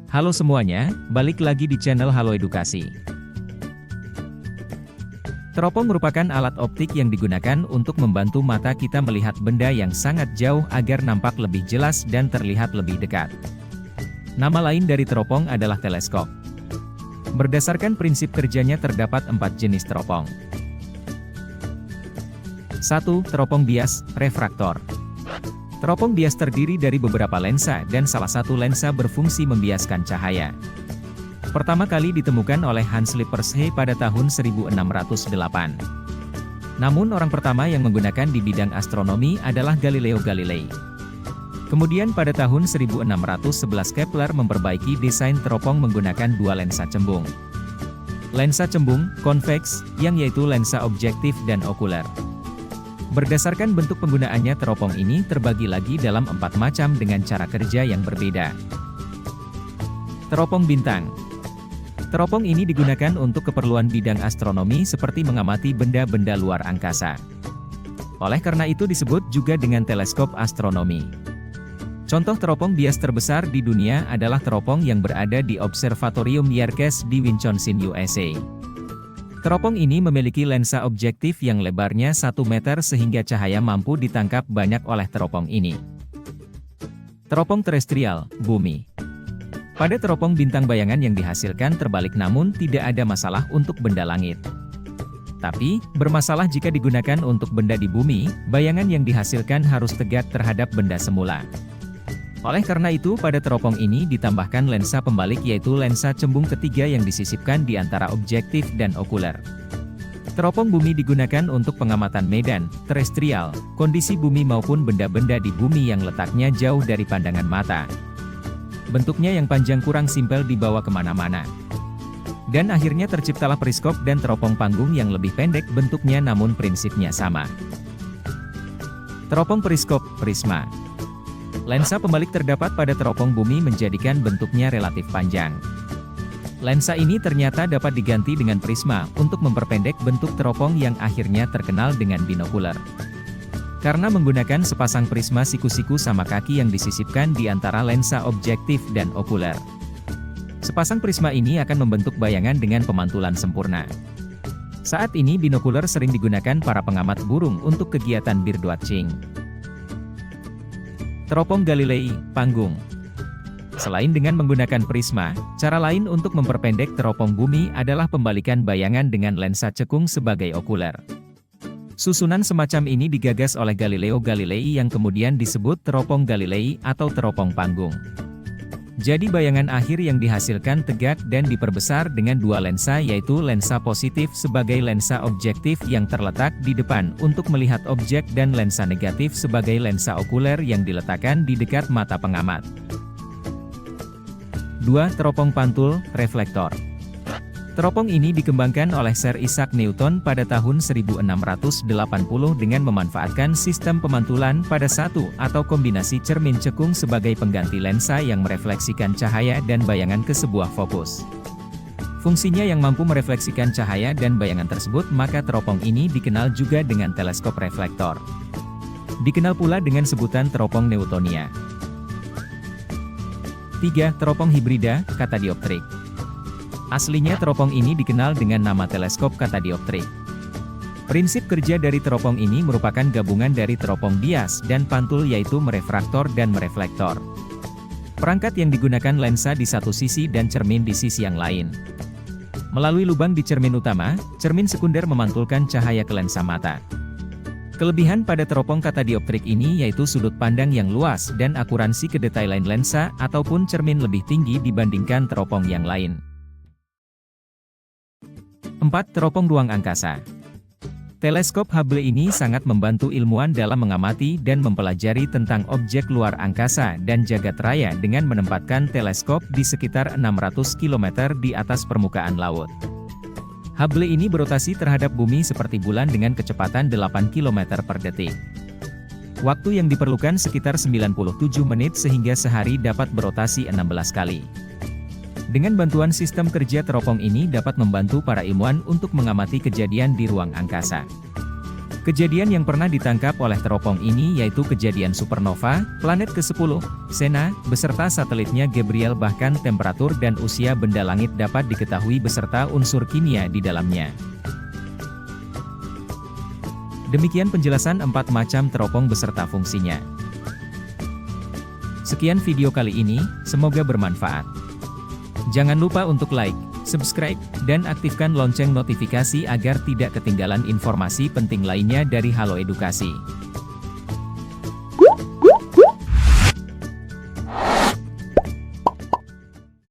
Halo semuanya, balik lagi di channel Halo Edukasi. Teropong merupakan alat optik yang digunakan untuk membantu mata kita melihat benda yang sangat jauh agar nampak lebih jelas dan terlihat lebih dekat. Nama lain dari teropong adalah teleskop. Berdasarkan prinsip kerjanya terdapat 4 jenis teropong. 1. Teropong bias, refraktor. Teropong bias terdiri dari beberapa lensa dan salah satu lensa berfungsi membiaskan cahaya. Pertama kali ditemukan oleh Hans Lippershey pada tahun 1608. Namun orang pertama yang menggunakan di bidang astronomi adalah Galileo Galilei. Kemudian pada tahun 1611 Kepler memperbaiki desain teropong menggunakan 2 lensa cembung. Lensa cembung, konveks, yang yaitu lensa objektif dan okuler. Berdasarkan bentuk penggunaannya teropong ini terbagi lagi dalam 4 macam dengan cara kerja yang berbeda. Teropong bintang. Teropong ini digunakan untuk keperluan bidang astronomi seperti mengamati benda-benda luar angkasa. Oleh karena itu disebut juga dengan teleskop astronomi. Contoh teropong bias terbesar di dunia adalah teropong yang berada di Observatorium Yerkes di Wisconsin, USA. Teropong ini memiliki lensa objektif yang lebarnya 1 meter sehingga cahaya mampu ditangkap banyak oleh teropong ini. Teropong terestrial, bumi. Pada teropong bintang bayangan yang dihasilkan terbalik namun tidak ada masalah untuk benda langit. Tapi, bermasalah jika digunakan untuk benda di bumi, bayangan yang dihasilkan harus tegak terhadap benda semula. Oleh karena itu pada teropong ini ditambahkan lensa pembalik yaitu lensa cembung ketiga yang disisipkan di antara objektif dan okuler. Teropong bumi digunakan untuk pengamatan medan, terestrial, kondisi bumi maupun benda-benda di bumi yang letaknya jauh dari pandangan mata. Bentuknya yang panjang kurang simpel dibawa kemana-mana. Dan akhirnya terciptalah periskop dan teropong panggung yang lebih pendek bentuknya namun prinsipnya sama. Teropong periskop, prisma. Lensa pembalik terdapat pada teropong bumi menjadikan bentuknya relatif panjang. Lensa ini ternyata dapat diganti dengan prisma untuk memperpendek bentuk teropong yang akhirnya terkenal dengan binokuler. Karena menggunakan sepasang prisma siku-siku sama kaki yang disisipkan di antara lensa objektif dan okuler. Sepasang prisma ini akan membentuk bayangan dengan pemantulan sempurna. Saat ini binokuler sering digunakan para pengamat burung untuk kegiatan birdwatching. Teropong Galilei, panggung. Selain dengan menggunakan prisma, cara lain untuk memperpendek teropong bumi adalah pembalikan bayangan dengan lensa cekung sebagai okuler. Susunan semacam ini digagas oleh Galileo Galilei yang kemudian disebut teropong Galilei atau teropong panggung. Jadi bayangan akhir yang dihasilkan tegak dan diperbesar dengan 2 lensa yaitu lensa positif sebagai lensa objektif yang terletak di depan untuk melihat objek dan lensa negatif sebagai lensa okuler yang diletakkan di dekat mata pengamat. 2. Teropong pantul, reflektor. Teropong ini dikembangkan oleh Sir Isaac Newton pada tahun 1680 dengan memanfaatkan sistem pemantulan pada satu atau kombinasi cermin cekung sebagai pengganti lensa yang merefleksikan cahaya dan bayangan ke sebuah fokus. Fungsinya yang mampu merefleksikan cahaya dan bayangan tersebut maka teropong ini dikenal juga dengan teleskop reflektor. Dikenal pula dengan sebutan teropong Newtonia. 3. Teropong hibrida, katadioptrik. Aslinya teropong ini dikenal dengan nama teleskop katadioptrik. Prinsip kerja dari teropong ini merupakan gabungan dari teropong bias dan pantul yaitu merefraktor dan mereflektor. Perangkat yang digunakan lensa di satu sisi dan cermin di sisi yang lain. Melalui lubang di cermin utama, cermin sekunder memantulkan cahaya ke lensa mata. Kelebihan pada teropong katadioptrik ini yaitu sudut pandang yang luas dan akuransi kedetailan lensa ataupun cermin lebih tinggi dibandingkan teropong yang lain. 4. Teropong ruang angkasa. Teleskop Hubble ini sangat membantu ilmuwan dalam mengamati dan mempelajari tentang objek luar angkasa dan jagat raya dengan menempatkan teleskop di sekitar 600 km di atas permukaan laut. Hubble ini berotasi terhadap bumi seperti bulan dengan kecepatan 8 km per detik. Waktu yang diperlukan sekitar 97 menit sehingga sehari dapat berotasi 16 kali. Dengan bantuan sistem kerja teropong ini dapat membantu para ilmuwan untuk mengamati kejadian di ruang angkasa. Kejadian yang pernah ditangkap oleh teropong ini yaitu kejadian supernova, planet ke-10, Xena, beserta satelitnya Gabriel, bahkan temperatur dan usia benda langit dapat diketahui beserta unsur kimia di dalamnya. Demikian penjelasan 4 macam teropong beserta fungsinya. Sekian video kali ini, semoga bermanfaat. Jangan lupa untuk like, subscribe, dan aktifkan lonceng notifikasi agar tidak ketinggalan informasi penting lainnya dari Halo Edukasi.